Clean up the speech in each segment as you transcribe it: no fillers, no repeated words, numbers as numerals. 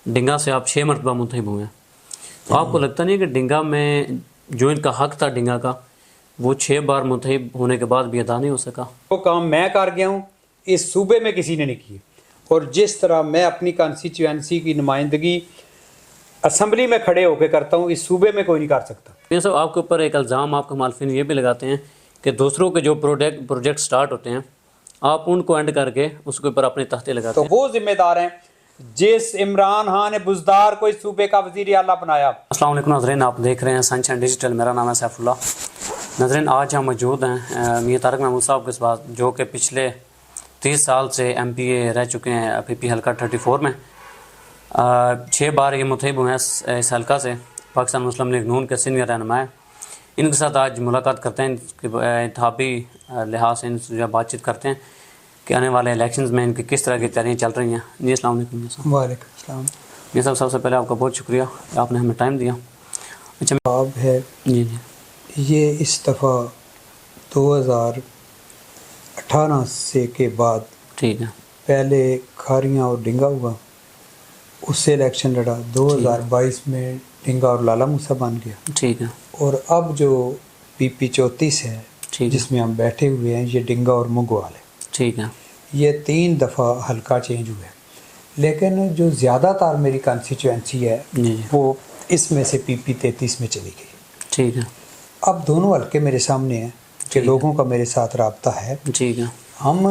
ڈنگا سے آپ 6 مرتبہ منتخب ہوئے ہیں، تو آپ کو لگتا نہیں ہے کہ ڈنگا میں جو ان کا حق تھا ڈنگا کا، وہ 6 بار منتخب ہونے کے بعد بھی ادا نہیں ہو سکا؟ وہ کام میں کر گیا ہوں، اس صوبے میں کسی نے نہیں کی، اور جس طرح میں اپنی کانسٹیچوئنسی کی نمائندگی اسمبلی میں کھڑے ہو کے کرتا ہوں، اس صوبے میں کوئی نہیں کر سکتا۔ یہ سب آپ کے اوپر ایک الزام آپ کے مخالفین یہ بھی لگاتے ہیں کہ دوسروں کے جو پروجیکٹ سٹارٹ ہوتے ہیں آپ ان کو اینڈ کر کے اس کے اوپر اپنے تختے لگاتے تو ہیں۔ وہ ذمہ دار ہیں جس عمران خان نے بزدار کو اس صوبے کا وزیر اعلیٰ بنایا۔ السلام علیکم ناظرین، آپ دیکھ رہے ہیں سنشائن ڈیجیٹل، میرا نام ہے سیف اللہ۔ ناظرین، آج ہم موجود ہیں میاں طارق محمود صاحب کے پاس، جو کہ پچھلے 30 سال سے ایم پی اے رہ چکے ہیں پی پی حلقہ 34 میں، 6 بار یہ منتخب ہوئے ہیں اس حلقہ سے، پاکستان مسلم لیگ نون کے سینئر رہنما ہیں۔ ان کے ساتھ آج ملاقات کرتے ہیں، انتخابی لحاظ سے ان سے بات چیت کرتے ہیں کہ آنے والے الیکشنز میں ان کی کس طرح کی تیاریاں چل رہی ہیں۔ جی السلام علیکم میاں صاحب۔ وعلیکم السلام۔ میاں صاحب، سب سے پہلے آپ کا بہت شکریہ کہ آپ نے ہمیں ٹائم دیا۔ اچھا اب ہے جی جی یہ اس دفعہ 2018 سے کے بعد ٹھیک ہے، پہلے کھاریاں اور ڈنگا ہوا، اس سے الیکشن لڑا، 2022 میں ڈنگا اور لالا موسیٰ بن گیا، ٹھیک ہے، اور اب جو پی پی 34 ہے ٹھیک ہے، جس میں ہم بیٹھے ہوئے ہیں، یہ ڈنگا اور منگوال ہے۔ ٹھیک ہے، یہ 3 دفعہ حلقہ چینج ہوا ہے، لیکن جو زیادہ تر میری کانسٹیچوئنسی ہے جی جی وہ اس میں سے پی پی 33 میں چلی گئی۔ ٹھیک ہے، اب دونوں حلقے میرے سامنے ہیں کہ لوگوں کا میرے ساتھ رابطہ ہے۔ ٹھیک ہے، ہم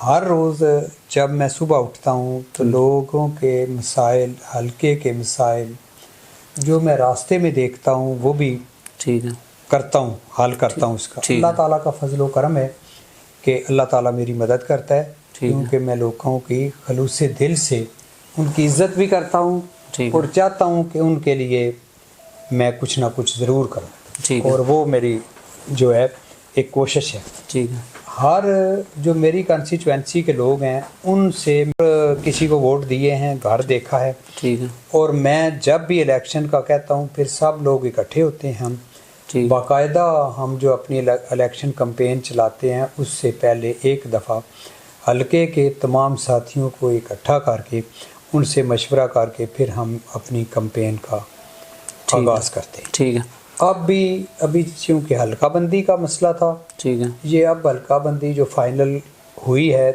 ہر روز جب میں صبح اٹھتا ہوں تو لوگوں کے مسائل، حلقے کے مسائل جو میں راستے میں دیکھتا ہوں وہ بھی ٹھیک ہے، کرتا ہوں، حل کرتا ہوں اس کا۔ ٹھیک ہے، اللہ تعالیٰ کا فضل و کرم ہے کہ اللہ تعالیٰ میری مدد کرتا ہے، ٹھیک ہے، کیونکہ میں لوگوں کی خلوص دل سے ان کی عزت بھی کرتا ہوں ٹھیک اور ہے، چاہتا ہوں کہ ان کے لیے میں کچھ نہ کچھ ضرور کروں، ٹھیک ہے، اور وہ میری جو ہے ایک کوشش ہے۔ ٹھیک ہے، ہر جو میری کانسٹیچوئنسی کے لوگ ہیں ان سے کسی کو ووٹ دیے ہیں، گھر دیکھا ہے، ٹھیک ہے، اور میں جب بھی الیکشن کا کہتا ہوں پھر سب لوگ اکٹھے ہوتے ہیں، ہم ٹھیک، باقاعدہ ہم جو اپنی الیکشن کمپین چلاتے ہیں اس سے پہلے ایک دفعہ حلقے کے تمام ساتھیوں کو اکٹھا کر کے ان سے مشورہ کر کے پھر ہم اپنی کمپین کا آغاز کرتے ہیں۔ ٹھیک ہے، ابھی چونکہ حلقہ بندی کا مسئلہ تھا، ٹھیک ہے، یہ اب حلقہ بندی جو فائنل ہوئی ہے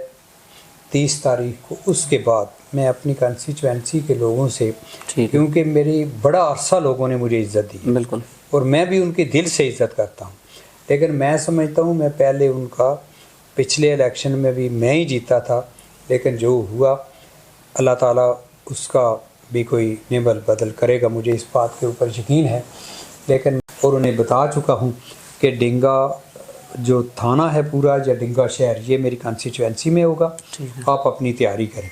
30 تاریخ کو، اس کے بعد میں اپنی کانسٹیچوئنسی کے لوگوں سے، ٹھیک ہے، کیونکہ میری بڑا عرصہ لوگوں نے مجھے عزت دی بالکل، اور میں بھی ان کے دل سے عزت کرتا ہوں، لیکن میں سمجھتا ہوں میں پہلے ان کا پچھلے الیکشن میں بھی میں ہی جیتا تھا، لیکن جو ہوا اللہ تعالیٰ اس کا بھی کوئی نعمت بدل کرے گا، مجھے اس بات کے اوپر یقین ہے۔ لیکن اور انہیں بتا چکا ہوں کہ ڈنگا جو تھانہ ہے پورا یا ڈنگا شہر یہ میری کانسٹیچوئنسی میں ہوگا، آپ اپنی تیاری کریں۔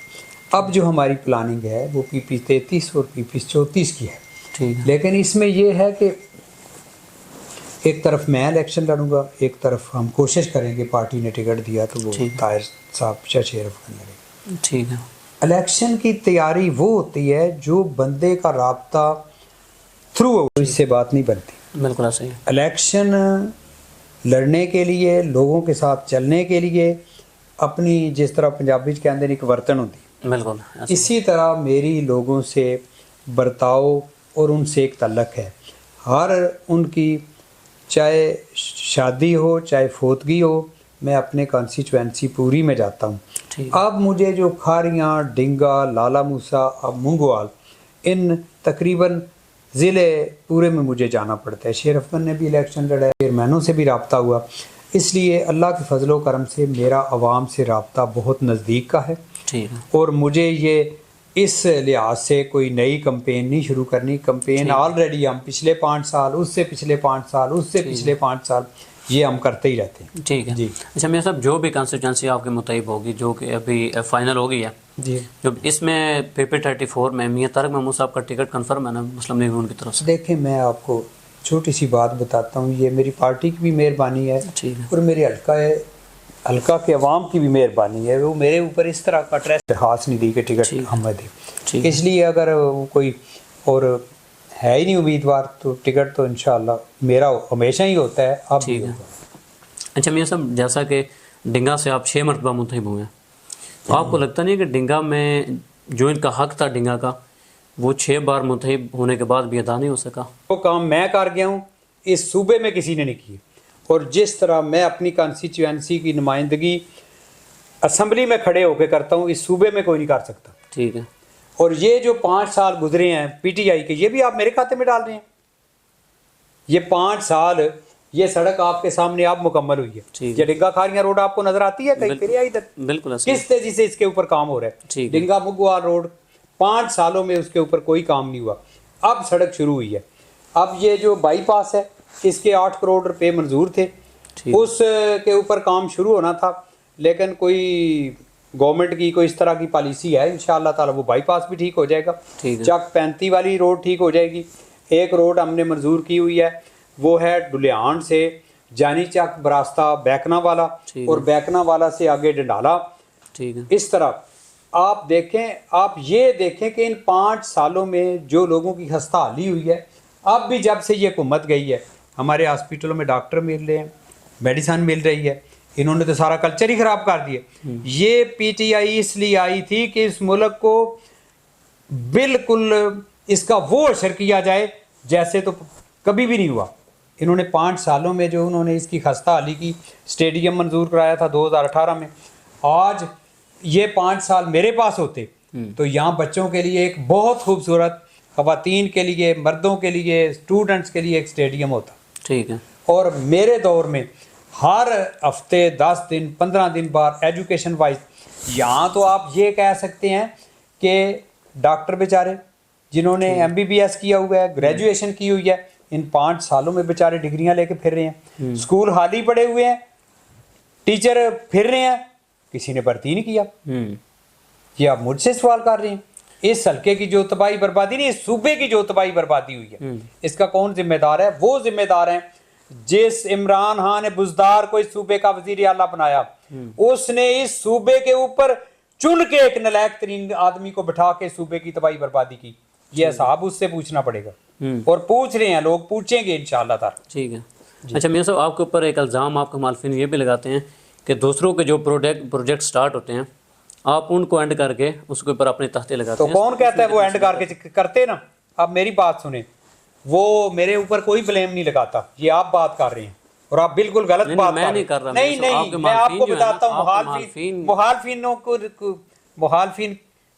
اب جو ہماری پلاننگ ہے وہ پی پی 33 اور پی پی 34 کی ہے، ٹھیک ہے، لیکن اس میں یہ ہے کہ ایک طرف میں الیکشن لڑوں گا، ایک طرف ہم کوشش کریں گے، پارٹی نے ٹکٹ دیا تو وہ طاہر صاحب شیرف کا لڑے۔ ٹھیک ہے، الیکشن کی تیاری وہ ہوتی ہے جو بندے کا رابطہ تھرو اس سے بات نہیں بنتی۔ بالکل صحیح ہے، الیکشن لڑنے کے لیے، لوگوں کے ساتھ چلنے کے لیے اپنی، جس طرح پنجابی کے اندر ایک ورتن ہوتی، بالکل، اسی طرح میری لوگوں سے برتاؤ اور ان سے ایک تعلق ہے۔ ہر ان کی چاہے شادی ہو چاہے فوتگی ہو، میں اپنے کانسٹیچوئنسی پوری میں جاتا ہوں۔ ٹھیک، اب مجھے جو کھاریاں، ڈنگا، لالا موسیٰ، اب منگوال، ان تقریباً ضلع پورے میں مجھے جانا پڑتا ہے۔ شیر افغان نے بھی الیکشن لڑا ہے، چیئرمینوں سے بھی رابطہ ہوا، اس لیے اللہ کے فضل و کرم سے میرا عوام سے رابطہ بہت نزدیک کا ہے، ٹھیک ہے، اور مجھے یہ اس لحاظ سے کوئی نئی کمپین نہیں شروع کرنی۔ کمپین آلریڈی ہم پچھلے 5 سال، اس سے پچھلے 5 سال، اس سے پچھلے 5 سال یہ ہم کرتے ہی رہتے ہیں۔ ٹھیک ہے، جی اچھا میاں صاحب، جو بھی کانسٹیچوئنسی آپ کے متعلق ہوگی جو کہ ابھی فائنل ہو گئی ہے، جی، جو اس میں پی پی 34 میں میاں طارق محمود صاحب کا ٹکٹ کنفرم ہے نا مسلم لیگ نون کی طرف سے؟ دیکھیں میں آپ کو چھوٹی سی بات بتاتا ہوں، یہ میری پارٹی کی بھی مہربانی ہے ٹھیک ہے، اور میرے حلقہ کے عوام کی بھی مہربانی ہے، وہ میرے اوپر اس طرح کا ٹرسٹ خاص نہیں دی کہ ٹکٹ ہمیں دے۔ ٹھیک، اس لیے اگر وہ کوئی اور ہے ہی نہیں امیدوار تو ٹکٹ تو انشاءاللہ میرا ہمیشہ ہی ہوتا ہے، اب بھی ٹھیک ہے۔ ہوگا۔ اچھا میاں صاحب، جیسا کہ ڈنگا سے آپ 6 مرتبہ منتخب ہوئے ہیں، تو آپ کو لگتا نہیں ہے کہ ڈنگا میں جو ان کا حق تھا ڈنگا کا، وہ 6 بار منتخب ہونے کے بعد بھی ادا نہیں ہو سکا. وہ کام میں کر گیا ہوں اس صوبے میں کسی نے نہیں کی. اور جس طرح میں اپنی کانسٹیچوئنسی کی نمائندگی اسمبلی میں کھڑے ہو کے کرتا ہوں اس صوبے میں کوئی نہیں کر سکتا. ٹھیک ہے. اور یہ جو 5 سال گزرے ہیں پی ٹی آئی کے یہ بھی آپ میرے کھاتے میں ڈال رہے ہیں. یہ 5 سال یہ سڑک آپ کے سامنے اب مکمل ہوئی ہے. یہ ڈنگا کھاریاں روڈ آپ کو نظر آتی ہے کہیں پھر ادھر بالکل کس تیزی سے اس کے اوپر کام ہو رہا ہے. ڈنگا مگوال روڈ 5 سالوں میں اس کے اوپر کوئی کام نہیں ہوا. اب سڑک شروع ہوئی ہے. اب یہ جو بائی پاس ہے اس کے 8 کروڑ روپے منظور تھے. اس کے اوپر کام شروع ہونا تھا لیکن کوئی گورنمنٹ کی کوئی اس طرح کی پالیسی ہے انشاءاللہ تعالی وہ بائی پاس بھی ٹھیک ہو جائے گا. چک 35 والی روڈ ٹھیک ہو جائے گی. ایک روڈ ہم نے منظور کی ہوئی ہے وہ ہے ڈلیان سے جانی چک براستہ بیکنا والا اور بیکنا والا سے آگے ڈنڈالا. اس طرح آپ دیکھیں آپ یہ دیکھیں کہ ان 5 سالوں میں جو لوگوں کی خستہ حالی ہوئی ہے. اب بھی جب سے یہ حکومت گئی ہے ہمارے ہاسپٹلوں میں ڈاکٹر مل رہے ہیں میڈیسن مل رہی ہے. انہوں نے تو سارا کلچر ہی خراب کر دیا. یہ پی ٹی آئی اس لیے آئی تھی کہ اس ملک کو بالکل اس کا وہ اشر کیا جائے جیسے تو کبھی بھی نہیں ہوا. انہوں نے 5 سالوں میں جو انہوں نے اس کی خستہ حالی کی اسٹیڈیم منظور کرایا تھا 2018 میں. آج یہ 5 سال میرے پاس ہوتے تو یہاں بچوں کے لیے ایک بہت خوبصورت خواتین کے لیے مردوں کے لیے اسٹوڈنٹس کے لیے ایک اسٹیڈیم ہوتا. ٹھیک ہے. اور میرے دور میں ہر ہفتے 10 دن 15 دن بعد ایجوکیشن وائز یہاں تو آپ یہ کہہ سکتے ہیں کہ ڈاکٹر بیچارے جنہوں نے ایم بی بی ایس کیا ہوا ہے گریجویشن کی ہوئی ہے ان 5 سالوں میں بیچارے ڈگریاں لے کے پھر رہے ہیں. اسکول خالی پڑے ہوئے ہیں ٹیچر پھر رہے ہیں کسی نے بھرتی نہیں کیا. یہ آپ مجھ سے سوال کر رہے ہیں. اس حلقے کی جو تباہی بربادی نہیں اس صوبے کی جو تباہی بربادی ہوئی ہے اس کا کون ذمہ دار ہے؟ وہ ذمہ دار ہیں جس عمران خان نے بزدار کو اس صوبے کا وزیر اعلیٰ بنایا. اس نے اس صوبے کے اوپر چن کے ایک نالائق ترین آدمی کو بٹھا کے صوبے کی تباہی بربادی کی. یہ حساب اس سے پوچھنا پڑے گا اور پوچھ رہے ہیں لوگ پوچھیں گے انشاءاللہ تعالی. ٹھیک ہے. اچھا میاں صاحب آپ کے اوپر ایک الزام آپ کے مخالفین یہ بھی لگاتے ہیں کہ دوسروں کے جو پروجیکٹ سٹارٹ ہوتے ہیں آپ ان کو اینڈ کر کے اس کے اوپر اپنے تختے لگاتے ہیں. تو کون کہتا ہے وہ اینڈ کر کے کرتے نا؟ آپ میری بات سنیں وہ میرے اوپر کوئی بلیم نہیں لگاتا. یہ آپ بات کر رہے ہیں اور آپ بالکل غلط بات کر رہے ہیں. نہیں میں آپ کو بتاتا ہوں مخالفین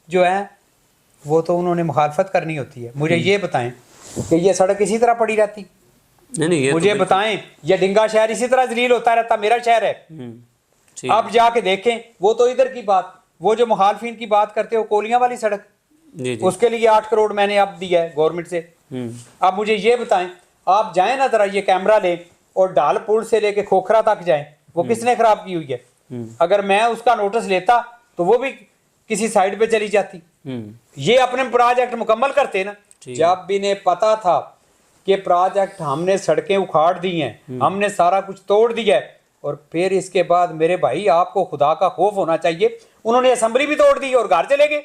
جو ہیں وہ تو انہوں نے مخالفت کرنی ہوتی ہے. مجھے یہ بتائیں کہ یہ سڑک اسی طرح پڑی رہتی؟ مجھے بتائیں یہ ڈنگا شہر اسی طرح ذلیل ہوتا رہتا؟ میرا شہر ہے. اب جا کے دیکھیں وہ تو ادھر کی بات وہ جو مخالفین کی بات کرتے ہو کولیاں والی سڑک اس کے لیے 8 کروڑ میں نے اب دیا ہے گورنمنٹ سے. اب مجھے یہ بتائیں آپ جائیں نا ذرا یہ کیمرہ لیں اور ڈال پور سے لے کے کھوکھرا تک جائیں وہ کس نے خراب کی ہوئی ہے؟ اگر میں اس کا نوٹس لیتا تو وہ بھی کسی سائڈ پہ چلی جاتی. یہ اپنے پروجیکٹ مکمل کرتے نا. جب بھی انہیں پتا تھا کہ پروجیکٹ ہم نے سڑکیں اکھاڑ دی ہیں ہم نے سارا کچھ توڑ دیا ہے اور پھر اس کے بعد میرے بھائی آپ کو خدا کا خوف ہونا چاہیے انہوں نے اسمبلی بھی توڑ دی اور گھر چلے گئے.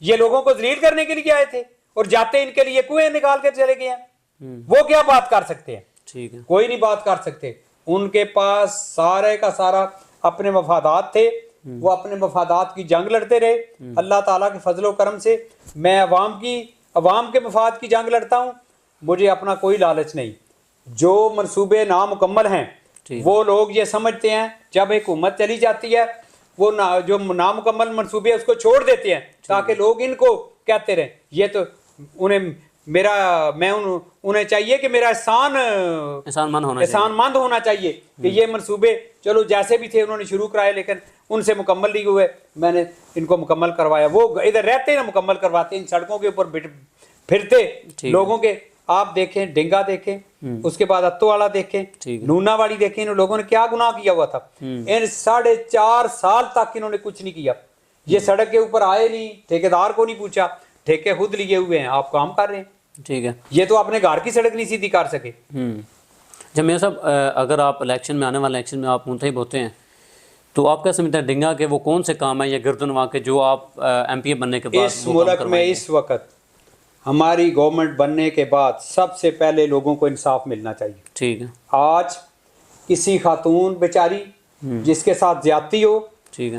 یہ لوگوں کو ذلیل کرنے کے لیے آئے تھے اور جاتے ان کے لیے کنویں نکال کے چلے گئے ہیں. وہ کیا بات کر سکتے ہیں؟ کوئی نہیں بات کر سکتے. ان کے پاس سارے کا سارا اپنے مفادات تھے وہ اپنے مفادات کی جنگ لڑتے رہے. اللہ تعالیٰ کے فضل و کرم سے میں عوام کے مفاد کی جنگ لڑتا ہوں. مجھے اپنا کوئی لالچ نہیں. جو منصوبے نامکمل ہیں وہ لوگ یہ سمجھتے ہیں جب حکومت چلی جاتی ہے وہ جو نامکمل منصوبے اس کو چھوڑ دیتے ہیں تاکہ لوگ ان کو کہتے رہیں. یہ تو انہیں چاہیے کہ میرا احسان مند ہونا چاہیے کہ یہ منصوبے چلو جیسے بھی تھے انہوں نے شروع کرائے لیکن ان سے مکمل نہیں ہوئے میں نے ان کو مکمل کروایا. وہ ادھر رہتے نا مکمل کرواتے ان سڑکوں کے اوپر پھرتے لوگوں کے. آپ دیکھیں ڈنگا دیکھیں اس کے بعد اتو والا دیکھیں نونا والی دیکھیں ان لوگوں نے کیا گناہ کیا ہوا تھا. ان 4.5 سال تک انہوں نے کچھ نہیں کیا. یہ سڑک کے اوپر آئے نہیں ٹھیکیدار کو نہیں پوچھا ٹھیکے خود لیے ہوئے ہیں آپ کام کر رہے ہیں. ٹھیک ہے. یہ تو اپنے گھر کی سڑک نہیں سیدھی کر سکے. جب میاں صاحب اگر آپ الیکشن میں آنے والے الیکشن میں آپ منتخب ہوتے ہیں تو آپ کیا سمجھتے ہیں ڈنگا کے وہ کون سے کام ہیں یا گردنواں کے جو آپ ایم پی اے بننے کے بعد اس ملک میں اس وقت ہماری گورنمنٹ بننے کے بعد سب سے پہلے لوگوں کو انصاف ملنا چاہیے. ٹھیک ہے. آج کسی خاتون بیچاری جس کے ساتھ زیادتی ہو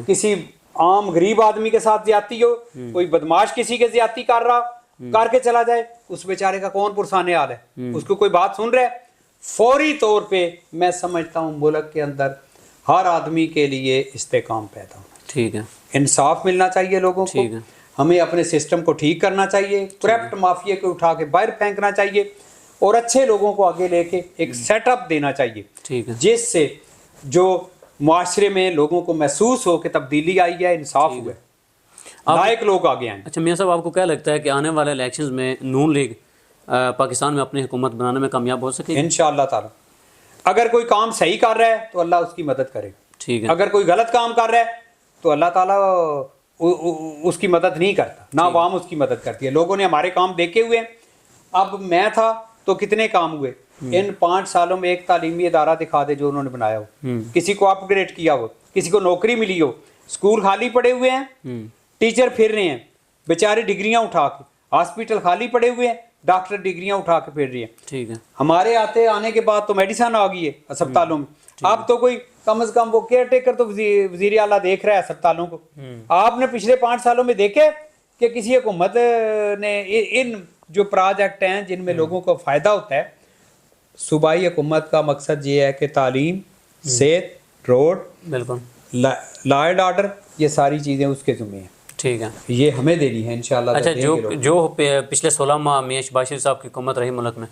کسی عام غریب آدمی کے ساتھ زیادتی ہو کوئی بدماش کسی کے زیادتی کر رہا کر کے چلا جائے, اس بیچارے کا کون پرسانے حال ہے, اس کو کوئی بات سن رہا ہے. فوری طور پہ میں سمجھتا ہوں ملک کے اندر ہر آدمی کے لیے استحکام پیدا ہونا, ٹھیک ہے, انصاف ملنا چاہیے لوگوں کو, ٹھیک ہے, ہمیں اپنے سسٹم کو ٹھیک کرنا چاہیے, کرپٹ مافیا کو اٹھا کے باہر پھینکنا چاہیے, اور اچھے لوگوں کو آگے لے کے ایک سیٹ اپ دینا چاہیے, ٹھیک ہے, جس سے جو معاشرے میں لوگوں کو محسوس ہو کہ تبدیلی آئی ہے, انصاف ہوا ہے, لائق لوگ آگے آئیں. اچھا میاں صاحب, آپ کو کیا لگتا ہے کہ آنے والے الیکشنز میں نون لیگ پاکستان میں اپنی حکومت بنانے میں کامیاب ہو سکے گی؟ انشاءاللہ تعالی اگر کوئی کام صحیح کر رہا ہے تو اللہ اس کی مدد کرے گا, ٹھیک ہے, اگر کوئی غلط کام کر رہا ہے تو اللہ تعالیٰ اس کی مدد نہیں کرتا, نہ عوام اس کی مدد کرتی ہے. لوگوں نے ہمارے کام دیکھے ہوئے ہیں, اب میں تھا تو کتنے کام ہوئے ان 5 سالوں میں, ایک تعلیمی ادارہ دکھا دے جو انہوں نے بنایا ہو, کسی کو اپ گریڈ کیا ہو, کسی کو نوکری ملی ہو. اسکول خالی پڑے ہوئے ہیں, ٹیچر پھر رہے ہیں بیچارے ڈگریاں اٹھا کے, ہاسپٹل خالی پڑے ہوئے ہیں, ڈاکٹر ڈگریاں اٹھا کے پھر رہے ہیں. ٹھیک ہے, ہمارے آنے کے بعد تو میڈیسن آ گئی ہے اسپتالوں میں, اب تو کوئی کم از کم وہ کیئر ٹیکر تو وزیر اعلیٰ دیکھ رہا ہے اسپتالوں کو. آپ نے پچھلے 5 سالوں میں دیکھے کہ کسی حکومت نے ان جو پروجیکٹ ہیں جن میں لوگوں کو فائدہ ہوتا ہے, صوبائی حکومت کا مقصد یہ ہے کہ تعلیم, صحت, روڈ, بالکل, لا اینڈ آرڈر, یہ ساری چیزیں اس کے ذمہ ہیں. ٹھیک ہے, یہ ہمیں دینی ہے انشاءاللہ. اچھا, جو پچھلے 16 ماہ میاں شہباز شریف صاحب کی حکومت رہی ملک میں,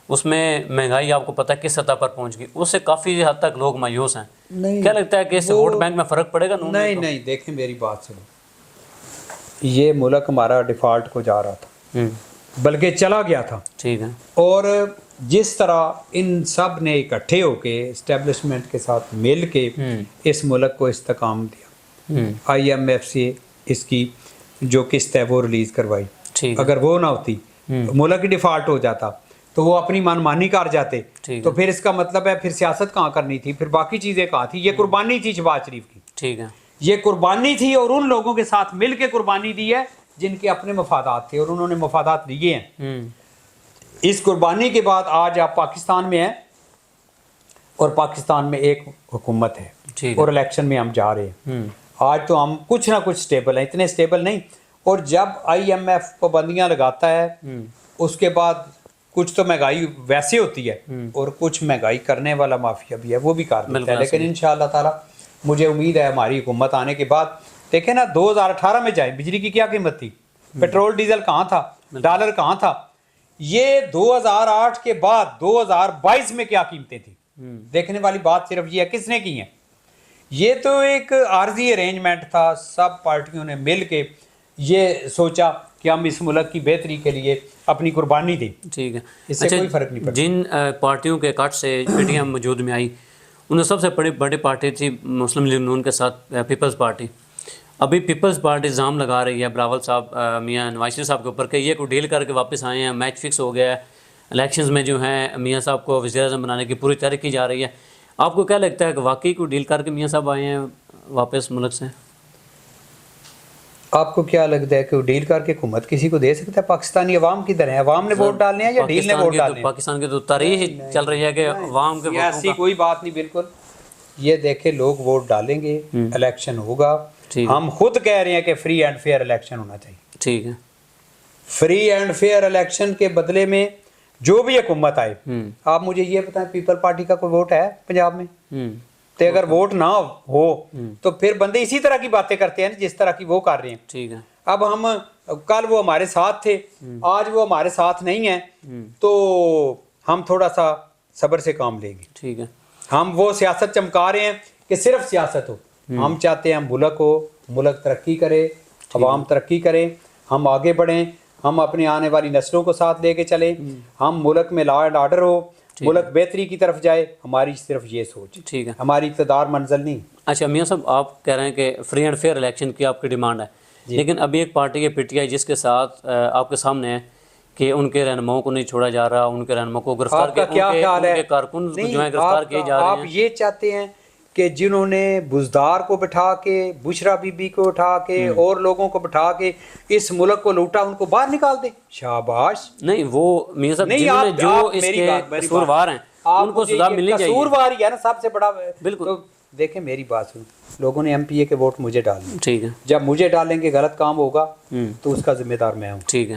اس میں مہنگائی آپ کو پتہ ہے کس سطح پر پہنچ گئی, اس سے کافی حد تک لوگ مایوس ہیں. کیا لگتا ہے کہ اس سے ووٹ بینک میں فرق پڑے گا؟ نہیں, دیکھیں میری بات سنو, یہ ملک ہمارا ڈیفالٹ کو جا رہا تھا, بلکہ چلا گیا تھا. ٹھیک ہے, اور جس طرح ان سب نے اکٹھے ہو کے اسٹیبلشمنٹ کے ساتھ مل کے اس ملک کو استحکام دیا, IMF سے اس کی جو قسط ہے وہ ریلیز کروائی, اگر وہ نہ ہوتی ملک ڈیفالٹ ہو جاتا تو وہ اپنی منمانی کر جاتے, تو پھر اس کا مطلب ہے پھر سیاست کہاں کرنی تھی, پھر باقی چیزیں کہاں تھی. یہ قربانی تھی شہباز شریف کی, ٹھیک ہے, یہ قربانی تھی, اور ان لوگوں کے ساتھ مل کے قربانی دی ہے جن کے اپنے مفادات تھے, اور انہوں نے مفادات دیے ہیں. اس قربانی کے بعد آج آپ پاکستان میں ہیں, اور پاکستان میں ایک حکومت ہے, اور الیکشن میں ہم جا رہے ہیں. آج تو ہم کچھ نہ کچھ سٹیبل ہیں, اتنے سٹیبل نہیں. اور جب IMF پابندیاں لگاتا ہے, اس کے بعد کچھ تو مہنگائی ویسے ہوتی ہے, اور کچھ مہنگائی کرنے والا مافیا بھی ہے, وہ بھی کر دیتا ہے. لیکن انشاءاللہ تعالی مجھے امید ہے ہماری حکومت آنے کے بعد, دیکھیں نا 2018 میں جائیں, بجلی کی کیا قیمت تھی, پیٹرول ڈیزل کہاں تھا, ڈالر کہاں تھا. یہ 2008 کے بعد 2022 میں کیا قیمتیں تھیں. دیکھنے والی بات صرف یہ ہے کس نے کی ہیں. یہ تو ایک عارضی ارینجمنٹ تھا, سب پارٹیوں نے مل کے یہ سوچا کہ ہم اس ملک کی بہتری کے لیے اپنی قربانی دیں. ٹھیک ہے, اس سے کوئی فرق نہیں پڑتا. جن پارٹیوں کے کٹ سے PTM وجود میں آئی, ان میں سب سے بڑی پارٹی تھی مسلم لیگ نون کے ساتھ پیپلز پارٹی. ابھی پیپلز پارٹی الزام لگا رہی ہے بلاول صاحب, میاں نواز شریف صاحب کے اوپر کہ یہ کوئی ڈیل کر کے واپس آئے ہیں, میچ فکس ہو گیا ہے, الیکشنز میں جو ہیں میاں صاحب کو وزیر اعظم بنانے کی پوری تیاری کی جا رہی ہے. آپ کو کیا لگتا ہے کہ واقعی کوئی ڈیل کر کے میاں صاحب آئے ہیں واپس ملک سے؟ آپ کو کیا لگتا ہے کہ وہ ڈیل کر کے حکومت کسی کو دے سکتا ہے؟ پاکستانی عوام کدھر ہے؟ عوام نے ووٹ ڈالنے ہیں یا ڈیل نے ووٹ ڈالنے ہیں؟ پاکستان کی تو تاریخ چل رہی ہے کہ عوام کے ووٹوں ایسی کوئی بات نہیں. بالکل یہ دیکھیں, لوگ ووٹ ڈالیں گے, الیکشن ہوگا. ہم خود کہہ رہے ہیں کہ فری اینڈ فیئر الیکشن ہونا چاہیے. ٹھیک ہے, فری اینڈ فیئر الیکشن کے بدلے میں جو بھی حکومت آئے, آپ مجھے یہ بتائیں پیپل پارٹی کا کوئی ووٹ ہے پنجاب میں؟ تو اگر ووٹ نہ ہو تو پھر بندے اسی طرح کی باتیں کرتے ہیں جس طرح کی وہ کر رہے ہیں. ٹھیک ہے, اب ہم کل وہ ہمارے ساتھ تھے, آج وہ ہمارے ساتھ نہیں ہیں, تو ہم تھوڑا سا صبر سے کام لیں گے. ٹھیک ہے, ہم وہ سیاست چمکا رہے ہیں کہ صرف سیاست ہو. ہم چاہتے ہیں ملک ہو, ملک ترقی کرے, عوام ترقی کرے, ہم آگے بڑھیں, ہم اپنے آنے والی نسلوں کو ساتھ لے کے چلیں, ہم ملک میں لا اینڈ آرڈر ہو, ملک بہتری کی طرف جائے. ہماری صرف یہ سوچ. ٹھیک ہے, ہماری اقتدار منزل نہیں. اچھا میاں صاحب, آپ کہہ رہے ہیں کہ فری اینڈ فیئر الیکشن کی آپ کی ڈیمانڈ ہے, لیکن ابھی ایک پارٹی ہے PTI جس کے ساتھ آپ کے سامنے ہے کہ ان کے رہنماؤں کو نہیں چھوڑا جا رہا, ان کے رہنماؤں کو گرفتار کیا, ان کے کارکن جو ہیں گرفتار کیے جا رہے ہیں. آپ یہ چاہتے ہیں کہ جنہوں نے بزدار کو بٹھا کے, بشرا بی بی کو اٹھا کے, اور لوگوں کو بٹھا کے اس ملک کو لوٹا, ان کو باہر نکال دیں؟ شاباش. نہیں, وہ میاں صاحب جنہوں نے جو اس کے قصوروار ہیں ان کو سزا ملنی چاہیے. قصوروار ہی ہے نا سب سے بڑا. بالکل, دیکھیں میری بات سن, لوگوں نے MPA کے ووٹ مجھے ڈالنے. ٹھیک ہے, جب مجھے ڈالیں گے غلط کام ہوگا تو اس کا ذمہ دار میں ہوں. ٹھیک ہے,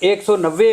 190